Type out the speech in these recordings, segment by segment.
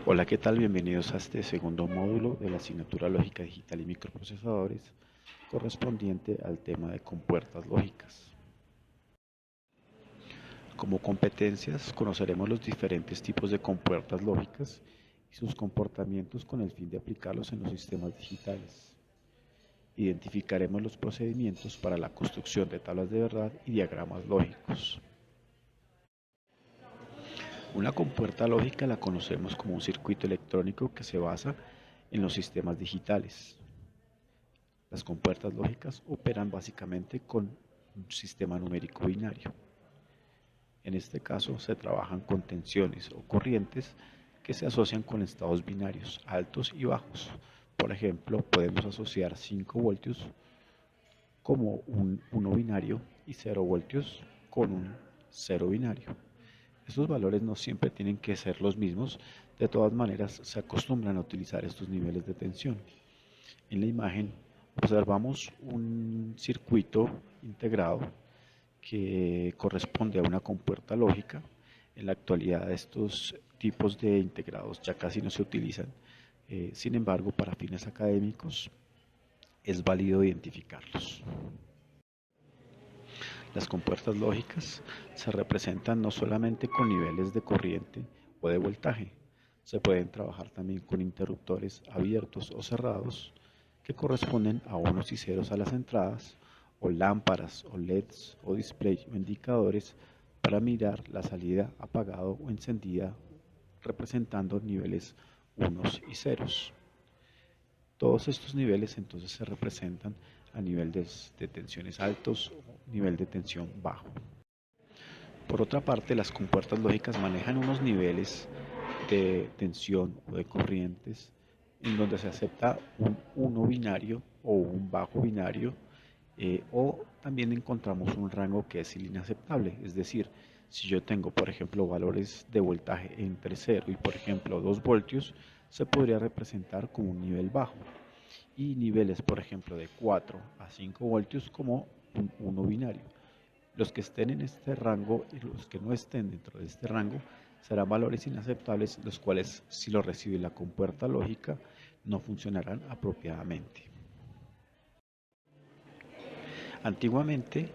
Hola, ¿qué tal? Bienvenidos a este segundo módulo de la asignatura Lógica Digital y Microprocesadores, correspondiente al tema de compuertas lógicas. Como competencias, conoceremos los diferentes tipos de compuertas lógicas y sus comportamientos con el fin de aplicarlos en los sistemas digitales. Identificaremos los procedimientos para la construcción de tablas de verdad y diagramas lógicos. Una compuerta lógica la conocemos como un circuito electrónico que se basa en los sistemas digitales. Las compuertas lógicas operan básicamente con un sistema numérico binario. En este caso se trabajan con tensiones o corrientes que se asocian con estados binarios altos y bajos. Por ejemplo, podemos asociar 5 voltios como un 1 binario y 0 voltios con un 0 binario. Estos valores no siempre tienen que ser los mismos, de todas maneras se acostumbran a utilizar estos niveles de tensión. En la imagen observamos un circuito integrado que corresponde a una compuerta lógica. En la actualidad estos tipos de integrados ya casi no se utilizan. Sin embargo, para fines académicos es válido identificarlos. Las compuertas lógicas se representan no solamente con niveles de corriente o de voltaje, se pueden trabajar también con interruptores abiertos o cerrados que corresponden a unos y ceros a las entradas, o lámparas o LEDs o display o indicadores para mirar la salida apagada o encendida representando niveles unos y ceros. Todos estos niveles entonces se representan a nivel de tensiones altos o nivel de tensión bajo. Por otra parte, las compuertas lógicas manejan unos niveles de tensión o de corrientes en donde se acepta un 1 binario o un bajo binario, o también encontramos un rango que es inaceptable, es decir, si yo tengo por ejemplo valores de voltaje entre 0 y por ejemplo 2 voltios, se podría representar como un nivel bajo, y niveles por ejemplo de 4 a 5 voltios como un 1 binario. Los que estén en este rango y los que no estén dentro de este rango serán valores inaceptables, los cuales, si lo recibe la compuerta lógica, no funcionarán apropiadamente. Antiguamente,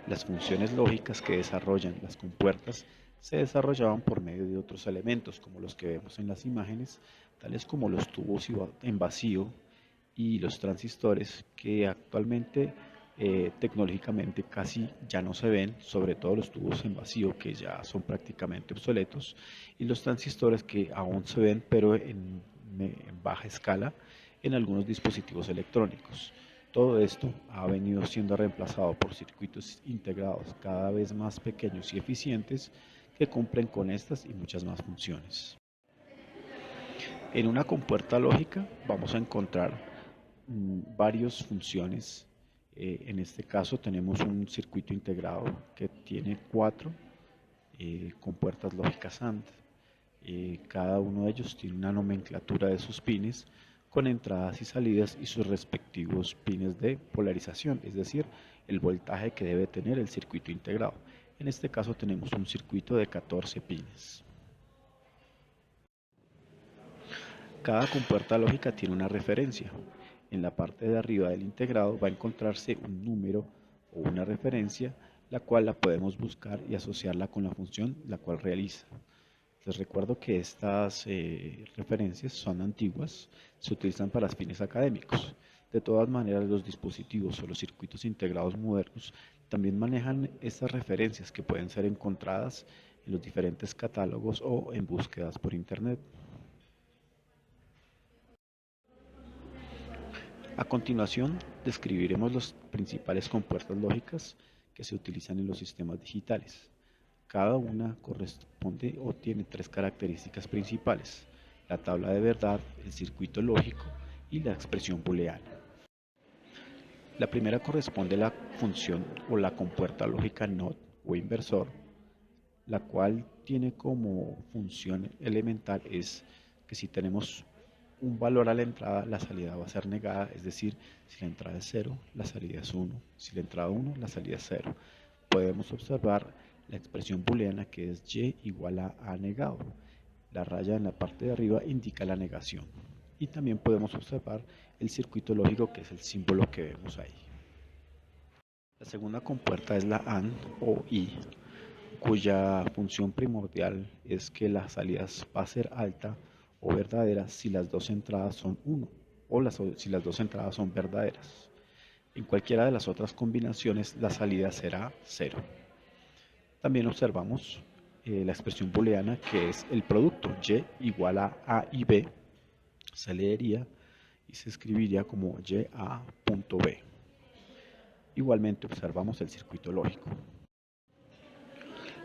las funciones lógicas que desarrollan las compuertas se desarrollaban por medio de otros elementos, como los que vemos en las imágenes, tales como los tubos en vacío y los transistores, que actualmente tecnológicamente casi ya no se ven, sobre todo los tubos en vacío que ya son prácticamente obsoletos, y los transistores que aún se ven pero en baja escala en algunos dispositivos electrónicos. Todo esto ha venido siendo reemplazado por circuitos integrados cada vez más pequeños y eficientes que cumplen con estas y muchas más funciones. En una compuerta lógica vamos a encontrar varias funciones. En este caso tenemos un circuito integrado que tiene 4 compuertas lógicas AND. Cada uno de ellos tiene una nomenclatura de sus pines con entradas y salidas y sus respectivos pines de polarización, es decir, el voltaje que debe tener el circuito integrado. En este caso tenemos un circuito de 14 pines. Cada compuerta lógica tiene una referencia. En la parte de arriba del integrado va a encontrarse un número o una referencia, la cual la podemos buscar y asociarla con la función la cual realiza. Les recuerdo que estas referencias son antiguas, se utilizan para fines académicos. De todas maneras, los dispositivos o los circuitos integrados modernos también manejan estas referencias que pueden ser encontradas en los diferentes catálogos o en búsquedas por Internet. A continuación, describiremos las principales compuertas lógicas que se utilizan en los sistemas digitales. Cada una corresponde o tiene 3 características principales: la tabla de verdad, el circuito lógico y la expresión booleana. La primera corresponde a la función o la compuerta lógica NOT o inversor, la cual tiene como función elemental es que si tenemos un valor a la entrada, la salida va a ser negada, es decir, si la entrada es 0, la salida es 1, si la entrada es 1, la salida es 0. Podemos observar la expresión booleana que es y igual a negado. La raya en la parte de arriba indica la negación. Y también podemos observar el circuito lógico, que es el símbolo que vemos ahí. La segunda compuerta es la AND o I, cuya función primordial es que la salida va a ser alta o verdadera si las dos entradas son 1 si las dos entradas son verdaderas. En cualquiera de las otras combinaciones la salida será 0. También observamos la expresión booleana, que es el producto y igual a y b, se leería y se escribiría como y a punto b. Igualmente observamos el circuito lógico.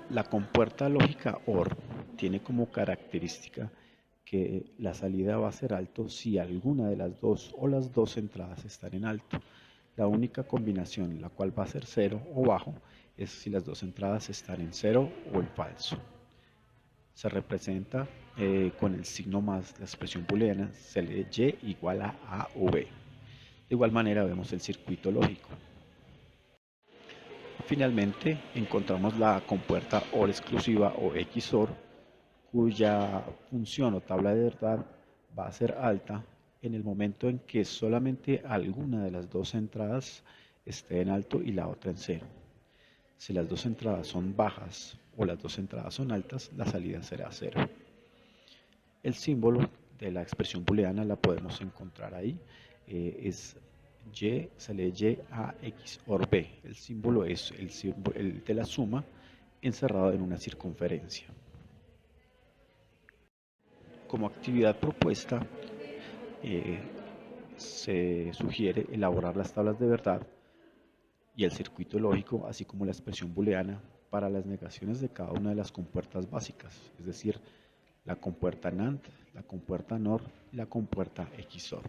La compuerta lógica OR tiene como característica que la salida va a ser alto si alguna de las dos o las dos entradas están en alto. La única combinación en la cual va a ser 0 o bajo es si las dos entradas están en 0 o en falso. Se representa con el signo más, la expresión booleana, se lee y igual a o b. De igual manera vemos el circuito lógico. Finalmente encontramos la compuerta OR exclusiva o XOR, cuya función o tabla de verdad va a ser alta en el momento en que solamente alguna de las dos entradas esté en alto y la otra en 0. Si las dos entradas son bajas o las dos entradas son altas, la salida será 0. El símbolo de la expresión booleana la podemos encontrar ahí, es y, se lee y a x or b. El símbolo es el de la suma encerrado en una circunferencia. Como actividad propuesta, se sugiere elaborar las tablas de verdad y el circuito lógico, así como la expresión booleana, para las negaciones de cada una de las compuertas básicas, es decir, la compuerta NAND, la compuerta NOR y la compuerta XOR.